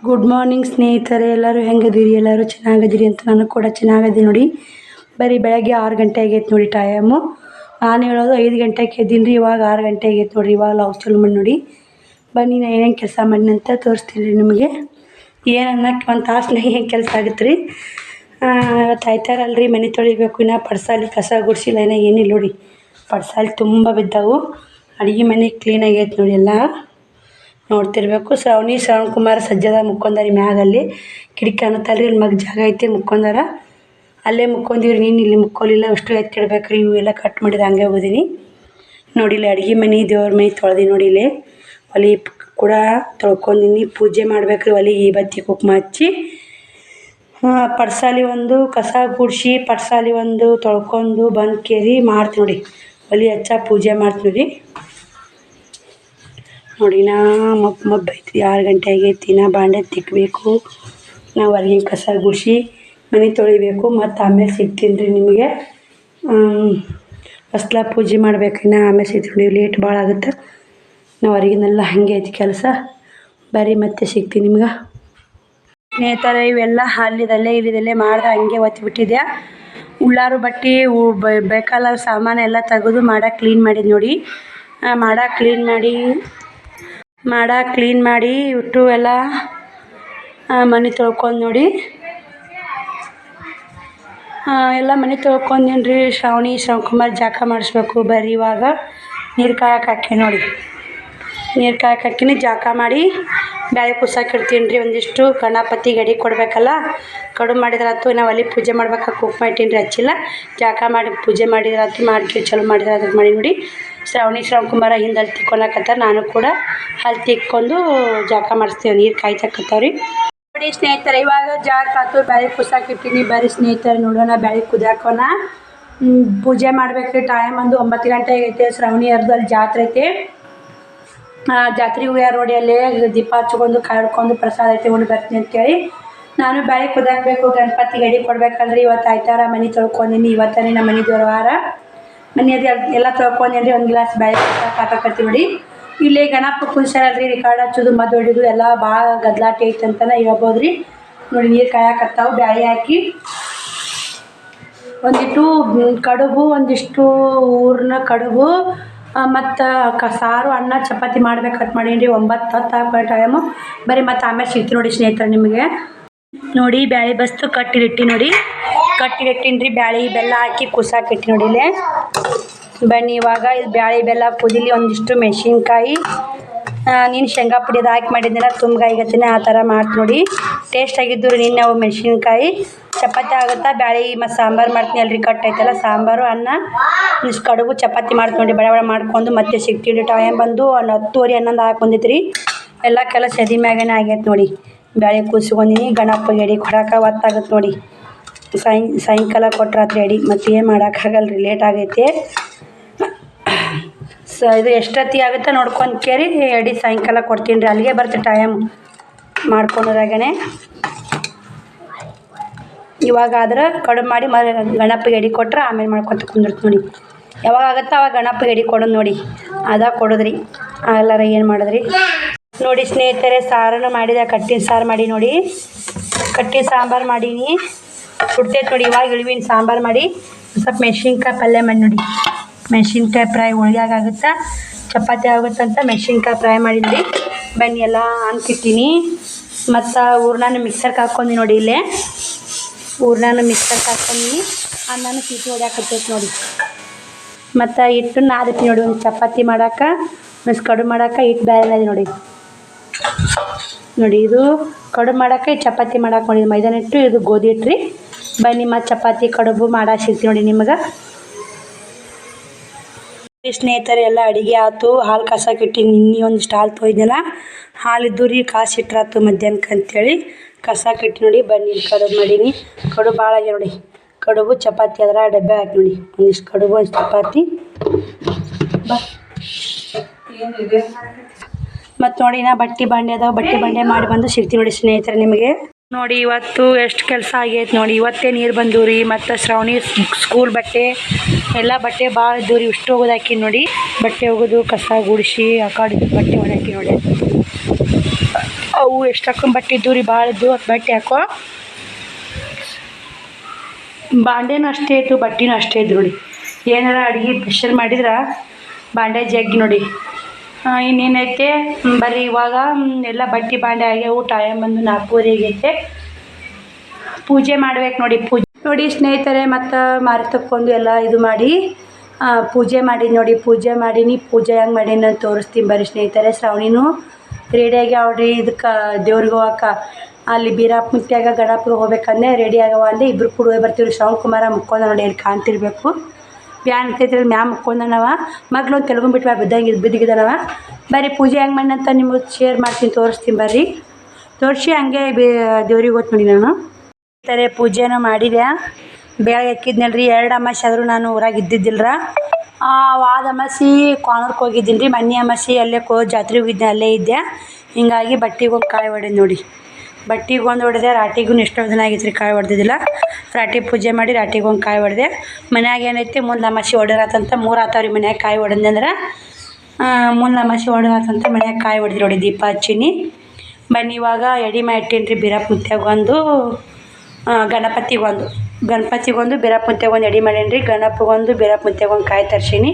Good morning ಸ್ನೇಹಿತರೆ, ಎಲ್ಲರೂ ಹೆಂಗದಿರಿ? ಎಲ್ಲರೂ ಚೆನ್ನಾಗಿದ್ದೀರಿ ಅಂತ ನಾನು ಕೂಡ ಚೆನ್ನಾಗಿದ್ದೀನಿ ನೋಡಿ. ಬರೀ ಬೆಳಗ್ಗೆ 6 ಗಂಟೆ ಆಗೈತೆ ನೋಡಿ ಟೈಮು. ನಾನು ಹೇಳೋದು 5 ಗಂಟೆಗೆ ಎದ್ದೀನಿ ರೀ. ಇವಾಗ 6 ಗಂಟೆ ಆಗೈತೆ ನೋಡಿರಿ. ಇವಾಗ ಲಾಗ್ ಚಾಲು ಮಾಡಿ ನೋಡಿ. ಬನ್ನಿ ನಾನು ಏನೇನು ಕೆಲಸ ಮಾಡಿನಿ ಅಂತ ತೋರಿಸ್ತೀನಿ ರೀ ನಿಮಗೆ. ಏನು ಅನ್ನಕ್ಕೆ ಒಂದು ತಾಸ್ನಾಗ ಏನು ಕೆಲಸ ಆಗುತ್ತೆ ರೀ. ಇವತ್ತು ಆಯ್ತಾರಲ್ರಿ, ಮನೆ ತೊಳಿಬೇಕು. ಇನ್ನು ಪಡ್ಸಾಲಿ ಕಸ ಗುಡಿಸಿಲ್ಲ, ಏನೋ ಏನಿಲ್ಲ ನೋಡಿ. ಪಡ್ಸಾಲಿ ತುಂಬ ಬಿದ್ದಾವು. ಅಡುಗೆ ಮನೆ ಕ್ಲೀನ್ ಆಗೈತೆ ನೋಡಿ. ಎಲ್ಲ ನೋಡ್ತಿರ್ಬೇಕು. ಶ್ರವಣ್ ಕುಮಾರ್ ಸಜ್ಜದ ಮುಕ್ಕೊಂಡಾರಿ ಮ್ಯಾಗಲ್ಲಿ ಕಿಟಕಿ ಅನ್ನತ್ತಲ್ರಿ, ಅಲ್ಲಿ ಮಗ ಜಾಗ ಐತಿ ಮುಕ್ಕೊಂಡಾರ. ಅಲ್ಲೇ ಮುಕ್ಕೊಂದಿವ್ರಿ. ನೀನು ಇಲ್ಲಿ ಮುಕ್ಕೋಲಿಲ್ಲ, ಅಷ್ಟು ಎತ್ತಿಡ್ಬೇಕು ರೀ. ಇವೆಲ್ಲ ಕಟ್ ಮಾಡಿದ ಹಂಗೆ ಹೋಗೋದೀನಿ ನೋಡಿ. ಇಲ್ಲಿ ಅಡುಗೆ ಮನೆ ದೇವ್ರ ಮನೆ ತೊಳೆದಿ ನೋಡಿ. ಇಲ್ಲಿ ಒಲೆ ಕೂಡ ತೊಳ್ಕೊಂಡಿನಿ. ಪೂಜೆ ಮಾಡ್ಬೇಕು ರೀ. ಒಲೆಗೆ ಬತ್ತಿ ಕುಕ್ಮ ಹಚ್ಚಿ ಪಡ್ಸಾಲಿ ಒಂದು ಕಸ ಗುಡಿಸಿ ಪಡ್ಸಾಲಿ ಒಂದು ತೊಳ್ಕೊಂಡು ಬಂದು ಕೇರಿ ಮಾಡ್ತೀನಿ ನೋಡಿ. ಒಲೆ ಹಚ್ಚ ಪೂಜೆ ಮಾಡ್ತೀನಿ ರೀ ನೋಡಿ. ಮಬ್ಬ ಐತಿ, 6 ಗಂಟೆ ಆಗೈತಿ. ನಾ ಬಾಂಡೆ ತಿಕ್ಕಬೇಕು. ನಾವು ಹೊರಗಿನ ಕಸ ಗುಡಿಸಿ ಮನೆ ತೊಳಿಬೇಕು. ಮತ್ತು ಆಮೇಲೆ ಸಿಗ್ತೀನಿ ರೀ ನಿಮಗೆ. ಫಸ್ಟ್ಲ ಪೂಜೆ ಮಾಡ್ಬೇಕು. ಇನ್ನು ಆಮೇಲೆ ಸಿಗ್ತೀನಿ. ಲೇಟ್ ಭಾಳ ಆಗುತ್ತೆ. ನಾವು ಹೊರಗಿನೆಲ್ಲ ಹಾಗೆ ಐತಿ ಕೆಲಸ. ಬರ್ರಿ ಮತ್ತೆ ಸಿಗ್ತೀನಿ ನಿಮ್ಗೆ. ಸ್ನೇಹಿತರೆ, ಇವೆಲ್ಲ ಅಲ್ಲಿದಲ್ಲೇ ಇಲ್ಲಿದಲ್ಲೇ ಮಾಡ್ದೆ ಹಂಗೆ ಒತ್ತಿಬಿಟ್ಟಿದ್ದೆ. ಉಳ್ಳಾರು ಬಟ್ಟೆ ಬೇಕಲ್ಲ ಸಾಮಾನು ಎಲ್ಲ ತೆಗೆದು ಮಾಡಕ್ಕೆ ಕ್ಲೀನ್ ಮಾಡಿದ್ದು ನೋಡಿ. ಕ್ಲೀನ್ ಮಾಡಿ ಇಟ್ಟು ಎಲ್ಲ ಮನೆ ತೊಳ್ಕೊಂಡು ನೋಡಿ. ಎಲ್ಲ ಮನೆ ತೊಳ್ಕೊಂಡೀನಿ ರೀ. ಶ್ರವಣ್ ಕುಮಾರ್ ಜಾಕ ಮಾಡಿಸ್ಬೇಕು. ಬರ್ರಿ ಇವಾಗ ನೀರು ಕಾಯಕ್ಕೆ ಹಾಕಿ ನೋಡಿ. ನೀರು ಕಾಯಕ್ಕೆ ಹಾಕಿನಿ. ಜಾಕ ಮಾಡಿ ಬ್ಯಾಳೆ ಕುಸಕ್ಕೆ ಇಡ್ತೀನಿ ರೀ. ಒಂದಿಷ್ಟು ಗಣಪತಿ ಗಡಿ ಕೊಡಬೇಕಲ್ಲ, ಕಡುಬು ಮಾಡಿದ್ರಾತು. ನಾವು ಅಲ್ಲಿ ಪೂಜೆ ಮಾಡ್ಬೇಕು. ಕುಕ್ಮ ಇಟ್ಟೀನಿ ರೀ, ಹಚ್ಚಿಲ್ಲ. ಜಾಕ ಮಾಡಿ ಪೂಜೆ ಮಾಡಿದ್ರಾತು. ಮಾಡಿ ಚಲೋ ಮಾಡಿದ್ರಾತು ಮಾಡಿ ನೋಡಿ. ಶ್ರವಣ್ ಕುಮಾರ ಹಿಂದಲ್ಲಿ ತಿಕ್ಕೊಳಕತ್ತಾರೆ. ನಾನು ಕೂಡ ಅಲ್ಲಿ ತಿಕ್ಕೊಂಡು ಜಾಕ ಮಾಡಿಸ್ತೀವಿ. ನೀರು ಕಾಯ್ತಕ್ಕತ್ತವ್ರಿ ನೋಡಿ ಸ್ನೇಹಿತರೆ. ಇವಾಗ ಜಾಕ ಆತು, ಬ್ಯಾಳೆ ಕುಸಕ್ಕೆ ಇಟ್ಟೀನಿ. ಬರೀ ಸ್ನೇಹಿತರೆ ನೋಡೋಣ, ಬ್ಯಾಳೆ ಕುದಿಯಾಕೋಣ. ಪೂಜೆ ಮಾಡ್ಬೇಕು. ಟೈಮ್ ಒಂದು 9 ಗಂಟೆ ಆಗೈತೆ. ಶ್ರವಣಿಯರ್ದು ಅಲ್ಲಿ ಜಾತ್ರೆ ಐತೆ. ಜಾತ್ರೆಗೆ ಹೋಗ್ಯಾರ ನೋಡಿ. ಅಲ್ಲೇ ದೀಪ ಹಚ್ಕೊಂಡು ಕಾಯ್ಕೊಂಡು ಪ್ರಸಾದ ಐತೆ ಉಂಡು ಬರ್ತೀನಿ ಅಂತೇಳಿ ನಾನು ಬ್ಯಾಳೆ ಕುದಾಕಬೇಕು. ಗಣಪತಿ ಗಡಿ ಕೊಡ್ಬೇಕಲ್ರಿ. ಇವತ್ತು ಆಯ್ತಾರ ಮನೆ ತೊಳ್ಕೊಂಡಿನಿ. ಇವತ್ತನೇ ನಮ್ಮ ಮನೆ ದೇವ್ರವಾರ. ಮನೆಯದು ಎಲ್ಲ ತೊಳ್ಕೊಂಡೇನ್ರಿ. ಒಂದು ಗ್ಲಾಸ್ ಬ್ಯಾಳೆ ಹಾಕಕತ್ತೀವಿ ನೋಡಿ. ಇಲ್ಲಿ ಗಣಪ ಕುಂಸರಲ್ರಿ, ರಿಕಾರ್ಡ್ ಹಚ್ಚೋದು ಮದ್ದು ಹೊಡಿಯೋದು ಎಲ್ಲ ಭಾಳ ಗದ್ಲಾಟಿ ಐತೆ ಅಂತಲೇ ಹೇಳ್ಬೋದು ರೀ ನೋಡಿ. ನೀರು ಕಾಯಕತ್ತಾವು. ಬ್ಯಾಳೆ ಹಾಕಿ ಒಂದಿಟ್ಟು ಕಡುಬು, ಒಂದಿಷ್ಟು ಊರಿನ ಕಡುಬು ಮತ್ತು ಸಾರು, ಅನ್ನ, ಚಪಾತಿ ಮಾಡ್ಬೇಕಂತ ಮಾಡೀನಿ. 9-10 ಆಗೋ ಟೈಮು. ಬರೀ ಮತ್ತು ಆಮೇಲೆ ಸಿಗ್ತೀನಿ ನೋಡಿ ಸ್ನೇಹಿತರೆ ನಿಮಗೆ. ನೋಡಿ ಬ್ಯಾಳೆ ಬಸ್ತು ಕಟ್ಟಿಲಿಟ್ಟಿ ನೋಡಿ. ಕಟ್ಟಿಲಿಟ್ಟೀನಿ ರೀ. ಬ್ಯಾಳೆ ಬೆಲ್ಲ ಹಾಕಿ ಕುಸಾಕಿಟ್ಟಿ ನೋಡಿ. ಇಲ್ಲೇ ಬನ್ನಿ ಇವಾಗ ಇದು ಬ್ಯಾಳೆ ಬೆಲ್ಲ ಕುದಿಲಿ. ಒಂದಿಷ್ಟು ಮೆಣಸಿನ್ಕಾಯಿ, ನೀನು ಶೇಂಗಾ ಪುಡಿ ಅದು ಹಾಕಿ ಮಾಡಿದ್ನೆಲ್ಲ ತುಂಬಗಾಯಿಗತ್ತೀನಿ. ಆ ಥರ ಮಾಡ್ತೀನಿ ನೋಡಿ. ಟೇಸ್ಟ್ ಆಗಿದ್ದು ರೀ. ನಿನ್ನೆ ಅವು ಮೆಣಸಿನ್ಕಾಯಿ ಚಪಾತಿ ಆಗುತ್ತಾ. ಬ್ಯಾಳೆ ಮತ್ತು ಸಾಂಬಾರು ಮಾಡ್ತೀನಿ ಅಲ್ರಿ. ಕಟ್ಟೈತಲ್ಲ ಸಾಂಬಾರು, ಅನ್ನ, ಇಷ್ಟು ಕಡುಬು, ಚಪಾತಿ ಮಾಡ್ತೀನಿ ನೋಡಿ. ಬಡ ಮಾಡ್ಕೊಂಡು ಮತ್ತೆ ಸಿಗ್ತೀನಿ. ಟೈಮ್ ಬಂದು 10:30 11 ಹಾಕೊಂಡೈತಿ ರೀ. ಎಲ್ಲ ಕೆಲಸ ಎದಿ ಮ್ಯಾಗನೇ ಆಗೈತೆ ನೋಡಿ. ಬ್ಯಾಳೆ ಕೂಸ್ಕೊಂಡಿನಿ. ಗಣಪ ಎಡಿ ಕೊಡೋಕೆ ಹೊತ್ತಾಗುತ್ತೆ ನೋಡಿ. ಸಾಯಂಕಾಲ ಕೊಟ್ರೆ ರಾತ್ರಿ ಎಡಿ. ಮತ್ತು ಏನು ಮಾಡೋಕ್ಕಾಗಲ್ಲ ರೀ, ಲೇಟ್ ಆಗೈತೆ. ಇದು ಎಷ್ಟೊತ್ತಿ ಆಗುತ್ತೆ ನೋಡ್ಕೊಂಡು ಕೇರಿ ಎಡಿ ಸಾಯಂಕಾಲ ಕೊಡ್ತೀನಿ ರೀ. ಅಲ್ಲಿಗೆ ಬರ್ತೀನಿ ಟೈಮ್ ಮಾಡ್ಕೊಂಡಾಗೇ. ಇವಾಗ ಆದ್ರೆ ಕಡುಬು ಮಾಡಿ ಗಣಪಿಗೆ ಎಡಿ ಕೊಟ್ರೆ ಆಮೇಲೆ ಮಾಡ್ಕೊತ ಕುಂದಿರ್ತೀನಿ ನೋಡಿ. ಯಾವಾಗ ಆಗುತ್ತೋ ಅವಾಗ ಗಣಪಿಗೆ ಎಡಿ ಕೊಡೋದು ನೋಡಿ. ಅದ ಕೊಡೋದ್ರಿ. ಎಲ್ಲರ ಏನು ಮಾಡೋದ್ರಿ ನೋಡಿ ಸ್ನೇಹಿತರೆ. ಸಾರನ್ನು ಮಾಡಿದೆ. ಕಟ್ಟಿನ ಸಾರು ಮಾಡಿ ನೋಡಿ. ಕಟ್ಟಿನ ಸಾಂಬಾರು ಮಾಡೀನಿ. ಸುಡ್ತೈತೆ ನೋಡಿ. ಇವಾಗ ಇಳುವಿನ ಸಾಂಬಾರು ಮಾಡಿ ಸ್ವಲ್ಪ ಮೆಣಸಿನ್ಕಾಯಿ ಪಲ್ಯ ಮಾಡಿ ನೋಡಿ. ಮೆಣಸಿನ್ಕಾಯಿ ಫ್ರೈ ಉಳಿಯಾಗುತ್ತೆ, ಚಪಾತಿ ಆಗುತ್ತಂತ ಮೆಣಸಿನ್ಕಾಯಿ ಫ್ರೈ ಮಾಡಿದ್ವಿ. ಬನ್ನಿ ಎಲ್ಲ ಅಂತಿಟ್ಟಿನಿ. ಮತ್ತು ಹೂರ್ಣನ ಮಿಕ್ಸರ್ಗೆ ಹಾಕ್ಕೊಂಡು ನೋಡಿ. ಇಲ್ಲೇ ಹೂರ್ಣನ ಮಿಕ್ಸರ್ಗೆ ಹಾಕ್ಕೊಂಡು ಅನ್ನನೂ ಸೀಟಿ ಹೊಡ್ಯಾಕತ್ತೈತೆ ನೋಡಿ. ಮತ್ತು ಹಿಟ್ಟು ನಾದಿಟ್ಟು ನೋಡಿ. ಒಂದು ಚಪಾತಿ ಮಾಡೋಕೆ ಕಡುಬು ಮಾಡೋಕೆ ಹಿಟ್ಟು ಬೇರೆ ನೋಡಿ. ನೋಡಿ ಇದು ಕಡುಬು ಮಾಡೋಕೆ ಚಪಾತಿ ಮಾಡೋಕೆ ನೋಡಿ. ಮೈದಾನ ಹಿಟ್ಟು, ಇದು ಗೋಧಿ ಹಿಟ್ಟು ರೀ. ಬನ್ನಿ ಮತ್ತು ಚಪಾತಿ ಕಡುಬು ಮಾಡೋಕೆ ಸಿಗ್ತೀವಿ ನೋಡಿ ನಿಮಗೆ. ಸ್ನೇಹಿತರೆ ಎಲ್ಲ ಅಡುಗೆ ಆಯ್ತು. ಹಾಲು ಕಾಸಕ್ಕೆ ಇಟ್ಟಿನಿ. ನಿನ್ನೆ ಒಂದಿಷ್ಟು ಹಾಲು ತೊಯ್ದೆಲ್ಲ ಹಾಲಿದ್ದು ರೀ. ಕಾಸಿಟ್ರಾತು ಮಧ್ಯಾಹ್ನಕ್ಕೆ ಅಂತೇಳಿ ಕಸಕ್ಕೆ ಇಟ್ಟು ನೋಡಿ. ಬನ್ನಿ ಕಡುಬು ಮಾಡೀನಿ. ಕಡುಬು ಭಾಳ ಆಗಿ ನೋಡಿ. ಕಡುಬು ಚಪಾತಿ ಅದರ ಡಬ್ಬೆ ಹಾಕಿ ನೋಡಿ. ಒಂದಿಷ್ಟು ಕಡುಬು, ಒಂದು ಚಪಾತಿ ಮತ್ತು ನೋಡಿ. ನಾ ಬಟ್ಟೆ ಬಾಂಡೆ ಅದಾವೆ. ಬಟ್ಟೆ ಬಾಂಡೆ ಮಾಡಿ ಬಂದು ಸಿಗ್ತೀವಿ ನೋಡಿ ಸ್ನೇಹಿತರೆ ನಿಮಗೆ. ನೋಡಿ ಇವತ್ತು ಎಷ್ಟು ಕೆಲಸ ಆಗೈತೆ ನೋಡಿ. ಇವತ್ತೇ ನೀರು ಬಂದವು ರೀ. ಮತ್ತು ಶ್ರವಣಿ ಸ್ಕೂಲ್ ಬಟ್ಟೆ ಎಲ್ಲ ಬಟ್ಟೆ ಭಾಳ ಇದ್ದವು ರೀ. ಇಷ್ಟು ಹೋಗೋದು ಹಾಕಿ ನೋಡಿ. ಬಟ್ಟೆ ಹೋಗೋದು ಕಸ ಗುಡಿಸಿ ಆ ಕಡೆ ಬಟ್ಟೆ ಹೊಡಾಕಿ ನೋಡಿ. ಅವು ಎಷ್ಟು ಹಾಕೊಂಬಟ್ಟಿದ್ದು ರೀ ಭಾಳ ಇದ್ದು ಅದು ಬಟ್ಟೆ ಹಾಕೋ ಬಾಂಡೆನೂ ಅಷ್ಟೇ ಇತ್ತು ಬಟ್ಟೆನೂ ಅಷ್ಟೇ ಇದ್ದು ನೋಡಿ. ಏನಾರ ಅಡುಗೆ ಸ್ಪೆಷಲ್ ಮಾಡಿದ್ರೆ ಬಾಂಡೆ ಜಗ್ಗಿ ನೋಡಿ. ಇನ್ನೇನೈತೆ ಬರೀ ಇವಾಗ ಎಲ್ಲ ಬಟ್ಟೆ ಬಾಂಡೆ ಆಗ್ಯಾವು. ಟೈಮ್ ಬಂದು 4:30 ಆಗೈತೆ. ಪೂಜೆ ಮಾಡ್ಬೇಕು ನೋಡಿ. ಪೂಜೆ ನೋಡಿ ಸ್ನೇಹಿತರೆ, ಮತ್ತು ಮಾರಿ ತಕ್ಕೊಂಡು ಎಲ್ಲ ಇದು ಮಾಡಿ ಪೂಜೆ ಮಾಡಿದ್ದು ನೋಡಿ. ಪೂಜೆ ಮಾಡೀನಿ. ಪೂಜೆ ಹೆಂಗೆ ಮಾಡೀನಿ ಅಂತ ತೋರಿಸ್ತೀನಿ ಬರ್ರಿ ಸ್ನೇಹಿತರೆ. ಶ್ರಾವಣಿನೂ ರೆಡಿಯಾಗಿ ಅವ್ರಿ ಇದಕ್ಕೆ ದೇವ್ರಿಗೆ ಹೋಗಕ್ಕೆ ಅಲ್ಲಿ ಬೀರಾಪುಂತ್ಯಾಗ ಗಣಪಗೆ ಹೋಗ್ಬೇಕಂದ್ರೆ ರೆಡಿ ಆಗವ ಅಂದೆ. ಇಬ್ಬರು ಕೂಡ ಹೋಗಿ ಬರ್ತೀವಿ. ಶ್ರವಣ್ ಕುಮಾರ ಮುಕ್ಕೊಂಡ ನೋಡಿ, ಅಲ್ಲಿ ಕಾಣ್ತಿರ್ಬೇಕು. ಬ್ಯಾನ್ ಇರ್ತೈತಿ ಮ್ಯಾಮ್ ಮುಕ್ಕೊಂಡನವ. ಮಗ್ಳು ತೆಲುಗುಂಬಿಟ್ಟು ಬಿದ್ದಿಗಿದಾನವ. ಬರ್ರಿ ಪೂಜೆ ಹೆಂಗೆ ಮಾಡಿ ಅಂತ ನಿಮಗೆ ಶೇರ್ ಮಾಡ್ತೀನಿ, ತೋರಿಸ್ತೀನಿ ಬರ್ರಿ. ತೋರಿಸಿ ಹಂಗೆ ದೇವ್ರಿಗೆ ಹೋಗ್ತೀನಿ ನೋಡಿ. ನಾನು ಈ ಥರ ಪೂಜೆನೂ ಮಾಡಿದೆ. ಬೆಳಗ್ಗೆ ಹಾಕಿದ್ನಲ್ರಿ 2 ಅಮಾಸೆ ಆದರೂ ನಾನು ಊರಾಗ ಇದ್ದಿದ್ದಿಲ್ಲರ. ವಾದ ಅಮಾಸೆ ಕೋಣೂರ್ಗೆ ಹೋಗಿದ್ದೀನಿ ರೀ. ಮೊನ್ನೆ ಅಮಾಸೆ ಅಲ್ಲೇ ಜಾತ್ರೆಗೆ ಹೋಗಿದ್ದೆ, ಅಲ್ಲೇ ಇದ್ದೆ. ಹಿಂಗಾಗಿ ಬಟ್ಟೆಗೆ ಒಂದು ಕಾಯಿ ಹೊಡೆದು ನೋಡಿ. ಬಟ್ಟೆಗೆ ಒಂದು ಹೊಡೆದೆ. ರಾಟಿಗೂ ಎಷ್ಟೋ ದಿನ ಆಗಿತ್ತು ರೀ ಕಾಯಿ ಹೊಡೆದಿದ್ದಿಲ್ಲ. ರಾಟಿ ಪೂಜೆ ಮಾಡಿ ರಾಟಿಗೆ ಒಂದು ಕಾಯಿ ಹೊಡೆದೆ. ಮನ್ಯಾಗ ಏನೈತಿ ಮುಂದೆ ಅಮಾಸೆ ಹೊಡೆರತ್ತಂತ 3 ಆತಾವ್ರಿ ಮನ್ಯಾಗ ಕಾಯಿ ಹೊಡೆದಂದ್ರೆ. ಮುಂದೆ ಅಮಾಸೆ ಹೊಡೆರತ್ತಂತ ಮನ್ಯಾಗ ಕಾಯಿ ಹೊಡೆದು ನೋಡಿ, ದೀಪ ಹಚ್ಚೀನಿ. ಬನ್ನಿ ಇವಾಗ ಎಡೆ ಮಾಡಿಟ್ಟೀನಿ ರೀ. ಬೀರಾಪುಂತ್ಯಾಗ ಒಂದು, ಗಣಪತಿಗೊಂದು ಬೀರಾಪುಂತ್ಯಾಗೊಂದು ಎಡೆ ಮಾಡೀನಿ ರೀ. ಗಣಪಗೊಂದು ಬೀರಾಪುಂತ್ಯಾಗೊಂದು ಕಾಯಿ ತರ್ಸೀನಿ.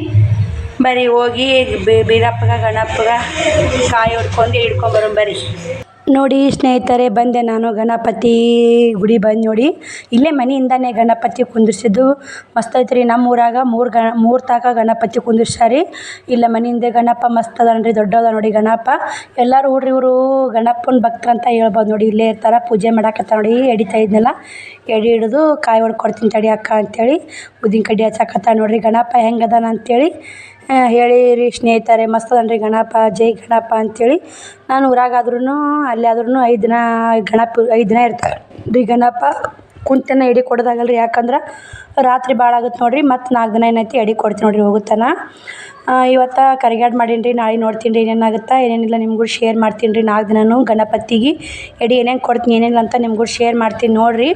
ಬರೀ ಹೋಗಿ ಬೀರಪ್ಪಗ ಗಣಪಗ ಕಾಯಿ ಹೊಡ್ಕೊಂಡು ಹಿಡ್ಕೊಂಬರೋಣ ಬರ್ರಿ. ನೋಡಿ ಸ್ನೇಹಿತರೆ, ಬಂದೆ ನಾನು ಗಣಪತಿ ಗುಡಿ ಬಂದು ನೋಡಿ. ಇಲ್ಲೇ ಮನೆಯಿಂದನೇ ಗಣಪತಿ ಕುಂದಿರ್ಸಿದ್ದು ಮಸ್ತ್ ಐತೆ ರೀ. ನಮ್ಮ ಊರಾಗ 3 ತಾಕ ಗಣಪತಿ ಕುಂದಿರ್ಸಾರಿ. ಇಲ್ಲ ಮನೆಯಿಂದೆ ಗಣಪ ಮಸ್ತ್ ಅದ ರೀ, ದೊಡ್ಡದ ನೋಡಿ ಗಣಪ. ಎಲ್ಲರೂ ಹುಡ್ರಿ ಇವರು ಗಣಪನ ಭಕ್ತರು ಅಂತ ಹೇಳ್ಬೋದು ನೋಡಿ. ಇಲ್ಲೇ ಇರ್ತಾರೆ, ಪೂಜೆ ಮಾಡಾಕತ್ತ ನೋಡಿ. ಎಡಿತಾ ಇದ್ನಲ್ಲ, ಎಡೆ ಹಿಡಿದು ಕಾಯಿ ಹೊಡ್ಕೊಡ್ತೀನಿ ತಡಿ ಅಕ್ಕ ಅಂಥೇಳಿ ಉದ್ದಿನ ಕಡ್ಡಿ ಹಚ್ಚಾಕತ್ತ ನೋಡಿರಿ. ಗಣಪ ಹೆಂಗದಾನ ಅಂಥೇಳಿ ಹೇಳಿರಿ ಸ್ನೇಹಿತರೆ. ಮಸ್ತ್ ಅದನ್ರಿ ಗಣಪ. ಜೈ ಗಣಪ ಅಂಥೇಳಿ. ನಾನು ಊರಾಗಾದ್ರೂ ಅಲ್ಲಿ ಆದ್ರೂ 5 ದಿನ 5 ದಿನ ಇರ್ತಾರೆ ರೀ ಗಣಪ. ಕುಂತನ ಎಡೆ ಕೊಡೋದಾಗಲ್ಲ ರೀ, ಯಾಕಂದ್ರೆ ರಾತ್ರಿ ಭಾಳ ಆಗುತ್ತೆ ನೋಡಿರಿ. ಮತ್ತು 4 ದಿನ ಏನೈತಿ ಎಡೆ ಕೊಡ್ತೀನಿ ನೋಡಿರಿ ಹೋಗುತ್ತಾನ. ಇವತ್ತು ಕರಿಗಾಡ್ ಮಾಡೀನಿ ರೀ. ನಾಳೆ ನೋಡ್ತೀನಿ ರೀ ಏನೇನಾಗುತ್ತೆ ಏನೇನಿಲ್ಲ ನಿಮ್ಗೂ ಶೇರ್ ಮಾಡ್ತೀನಿ ರೀ. 4 ದಿನವೂ ಗಣಪತಿಗೆ ಎಡೆ ಏನೇನು ಕೊಡ್ತೀನಿ ಏನೇನಿಲ್ಲ ಅಂತ ನಿಮ್ಗೂ ಶೇರ್ ಮಾಡ್ತೀನಿ ನೋಡಿರಿ.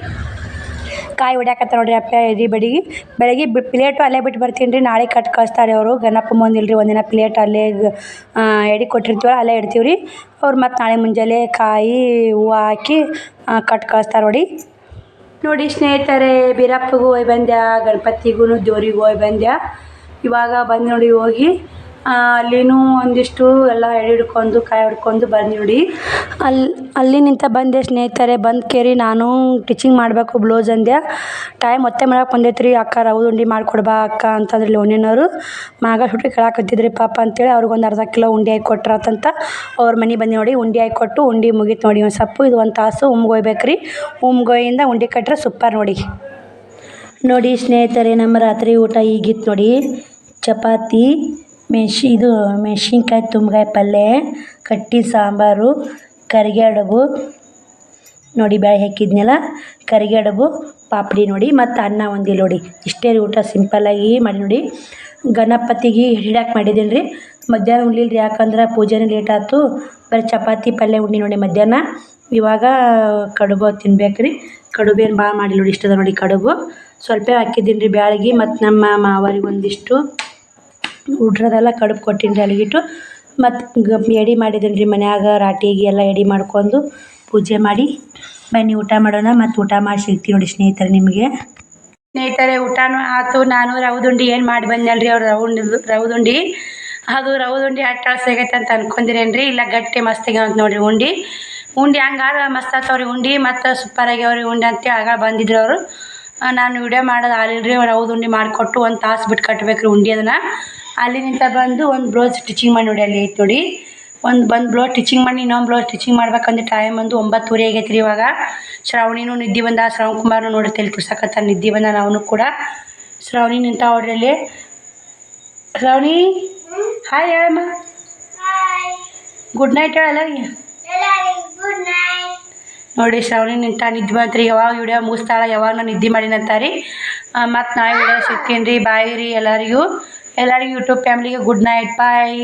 ಕಾಯಿ ಹೊಡ್ಯಾಕತ್ತ ನೋಡಿರಿ ಅಪ್ಪ ಎಡೆ ಬಡಿಗೆ. ಬೆಳಗ್ಗೆ ಪ್ಲೇಟು ಅಲ್ಲೇ ಬಿಟ್ಟು ಬರ್ತೀನಿ ರೀ. ನಾಳೆ ಕಟ್ ಕಳಿಸ್ತಾರೆ ಅವರು. ಗಣಪ ಮುಂದಿಲ್ಲ ರೀ, ಒಂದಿನ ಪ್ಲೇಟ್ ಅಲ್ಲೇ ಎಡೆ ಕೊಟ್ಟಿರ್ತೀವಲ್ಲ ಅಲ್ಲೇ ಇಡ್ತೀವಿ ರೀ. ಅವ್ರು ಮತ್ತು ನಾಳೆ ಮುಂಜಾನೆ ಕಾಯಿ ಹೂವು ಹಾಕಿ ಕಟ್ ಕಳಿಸ್ತಾರೆ ನೋಡಿ ಸ್ನೇಹಿತರೆ. ಬೀರಪ್ಪಗೂ ಹೋಗಿ ಬಂದ್ಯಾ, ಗಣಪತಿಗೂ ದೇವ್ರಿಗೆ ಹೋಗಿ ಬಂದ್ಯಾ. ಇವಾಗ ಬಂದು ನೋಡಿ ಹೋಗಿ ಅಲ್ಲಿನೂ ಒಂದಿಷ್ಟು ಎಲ್ಲ ಎಡೆ ಹಿಡ್ಕೊಂಡು ಕಾಯಿ ಹೊಡ್ಕೊಂಡು ಬಂದು ನೋಡಿ. ಅಲ್ಲಿ ನಿಂತ ಬಂದೆ ಸ್ನೇಹಿತರೆ. ಬಂದು ಕೇರಿ ನಾನು ಟಿಚಿಂಗ್ ಮಾಡಬೇಕು ಬ್ಲೌಸ್ ಅಂದೆ. ಟೈಮ್ ಮತ್ತೆ ಮಾಡಕ್ಕೆ ಬಂದೈತೆ ರೀ. ಅಕ್ಕ ರವೆ ಉಂಡೆ ಮಾಡಿಕೊಡ್ಬಾ ಅಕ್ಕ ಅಂತಂದ್ರೆ ಲೋನಿನವರು ಮಾಗ ಸುಟ್ಟಿ ಕೇಳಾಕತ್ತಿದ್ರಿ ಪಾಪ ಅಂತೇಳಿ ಅವ್ರಿಗೊಂದು ಅರ್ಧ ಕಿಲೋ ಉಂಡೆ ಹಾಕಿ ಕೊಟ್ರತಂತ ಅವ್ರ ಮನೆ ಬಂದು ನೋಡಿ. ಉಂಡೆ ಹಾಕಿ ಕೊಟ್ಟು ಉಂಡೆ ಮುಗೀತು ನೋಡಿ. ಒಂದು ಸೊಪ್ಪು ಇದು 1 ತಾಸು ಉಮ್ಗೋಯ್ಬೇಕು ರೀ. ಉಮ್ಗೋಯಿಂದ ಉಂಡೆ ಕಟ್ಟರೆ ಸೂಪರ್ ನೋಡಿ ಸ್ನೇಹಿತರೆ. ನಮ್ಮ ರಾತ್ರಿ ಊಟ ಈಗಿತ್ತು ನೋಡಿ. ಚಪಾತಿ, ಮೆಣಸಿನ್ಕಾಯಿ ತುಂಬಗಾಯಿ ಪಲ್ಯ, ಕಟ್ಟಿ ಸಾಂಬಾರು, ಕರಿಗಡುಬು ನೋಡಿ, ಬೇಳೆ ಹಾಕಿದ್ನಲ್ಲ ಕರಿಗಡುಬು, ಪಾಪಡಿ ನೋಡಿ, ಮತ್ತು ಅನ್ನ ಒಂದಿಲ್ಲ ನೋಡಿ. ಇಷ್ಟೇ ರೀ ಊಟ. ಸಿಂಪಲ್ಲಾಗಿ ಮಾಡಿ ನೋಡಿ. ಗಣಪತಿಗೆ ಹಿಡಾಕೆ ಮಾಡಿದ್ದೀನಿ ರೀ. ಮಧ್ಯಾಹ್ನ ಉಣ್ಲಿಲ್ಲ ರೀ, ಯಾಕಂದ್ರೆ ಪೂಜೆನೇ ಲೇಟ್ ಆಯ್ತು. ಬರೀ ಚಪಾತಿ ಪಲ್ಯ ಉಂಡಿ ನೋಡಿ ಮಧ್ಯಾಹ್ನ. ಇವಾಗ ಕಡುಬು ತಿನ್ಬೇಕು ರೀ. ಕಡುಬು ಏನು ಭಾಳ ಮಾಡಿಲ್ಲ ನೋಡಿ, ಇಷ್ಟದ ನೋಡಿ ಕಡುಬು. ಸ್ವಲ್ಪ ಹಾಕಿದ್ದೀನಿ ರೀ ಬ್ಯಾಳಿಗೆ. ಮತ್ತು ನಮ್ಮ ಮಾವರಿಗೆ ಒಂದಿಷ್ಟು ಹುಡ್ರದೆಲ್ಲ ಕಡುಬು ಕೊಟ್ಟಿನಿ ರೀ ಅಲ್ಲಿಗಿಟ್ಟು. ಮತ್ತು ಎಡೆ ಮಾಡಿದ್ದೀನಿ ರೀ ಮನ್ಯಾಗ. ರಾಟಿಗೆ ಎಲ್ಲ ಎಡೆ ಮಾಡ್ಕೊಂಡು ಪೂಜೆ ಮಾಡಿ ಬನ್ನಿ ಊಟ ಮಾಡೋಣ. ಮತ್ತು ಊಟ ಮಾಡಿ ಸಿಗ್ತೀನಿ ನೋಡಿ ಸ್ನೇಹಿತರೆ ನಿಮಗೆ. ಸ್ನೇಹಿತರೆ ಊಟನೂ ಆಯ್ತು. ನಾನು ರವದುಂಡಿ ಏನು ಮಾಡಿ ಬಂದಲ್ಲ ರೀ. ಅವ್ರು ರವದುಂಡಿ ಅದು ರವದುಂಡಿ ಅಟ್ಟಾಳ್ಸಾಗೈತೆ ಅಂತ ಅನ್ಕೊಂಡಿರೇನು ರೀ. ಇಲ್ಲ ಗಟ್ಟಿ ಮಸ್ತ್ ಆಗ್ಯಾವ ನೋಡಿರಿ ಉಂಡೆ ಹಂಗಾರ ಮಸ್ತ್ ಆಗ್ತಾವ್ರಿ ಉಂಡೆ. ಮತ್ತು ಸೂಪರ್ ಆಗ್ಯಾವ್ರಿ ಉಂಡೆ ಅಂತೇಳಿ ಆಗ ಬಂದಿದ್ರು ಅವರು. ನಾನು ವಿಡಿಯೋ ಮಾಡೋದು ಆಗಿಲ್ಲ ರೀ. ರವದುಂಡಿ ಮಾಡಿಕೊಟ್ಟು 1 ತಾಸು ಬಿಟ್ಟು ಕಟ್ಬೇಕು ರೀ ಉಂಡೆ. ಅದನ್ನು ಅಲ್ಲಿನಿಂದ ಬಂದು ಒಂದು ಬ್ಲೌಸ್ ಸ್ಟಿಚಿಂಗ್ ಮಾಡಿ ನೋಡಿ. ಅಲ್ಲಿ ಐತೆ ನೋಡಿ. ಒಂದು ಬ್ಲೌಸ್ ಸ್ಟಿಚಿಂಗ್ ಮಾಡಿ ಇನ್ನೊಂದು ಬ್ಲೌಸ್ ಸ್ಟಿಚಿಂಗ್ ಮಾಡ್ಬೇಕಂದ್ರೆ ಟೈಮ್ ಬಂದು 9:30 ಆಗೈತೆ ರೀ. ಇವಾಗ ಶ್ರಾವಣಿನೂ ನಿದ್ದೆ ಬಂದ. ಶ್ರವಣ್ ಕುಮಾರ್ನು ನೋಡಿ ತಲೆ ತುರ್ಸಕತ್ತ ನಿದ್ದೆ ಬಂದ. ಅವನು ಕೂಡ ಶ್ರಾವಣಿ ನಿಂತ ಅವ್ರಲ್ಲಿ. ಶ್ರಾವಣಿ ಹಾಯ್ ಹೇಳಮ್ಮ. ಗುಡ್ ನೈಟ್ ಹೇಳಲ್ಲ ರೀ ನೋಡಿ. ಶ್ರಾವಣಿ ನಿಂತ ನಿದ್ದೆ ಬಂತ್ರಿ. ಯಾವಾಗ ವಿಡಿಯೋ ಮುಗಿಸ್ತಾಳೆ, ಯಾವಾಗ ನಾನು ನಿದ್ದೆ ಮಾಡಿನಂತಾರಿ. ಮತ್ತು ನಾಳೆ ವಿಡಿಯೋ ಸಿಗ್ತೀನಿ ರೀ. ಬಾಯ್ ರೀ ಎಲ್ಲರಿಗೂ ಯೂಟ್ಯೂಬ್ ಫ್ಯಾಮ್ಲಿಗೆ ಗುಡ್ ನೈಟ್ ಬಾಯ್.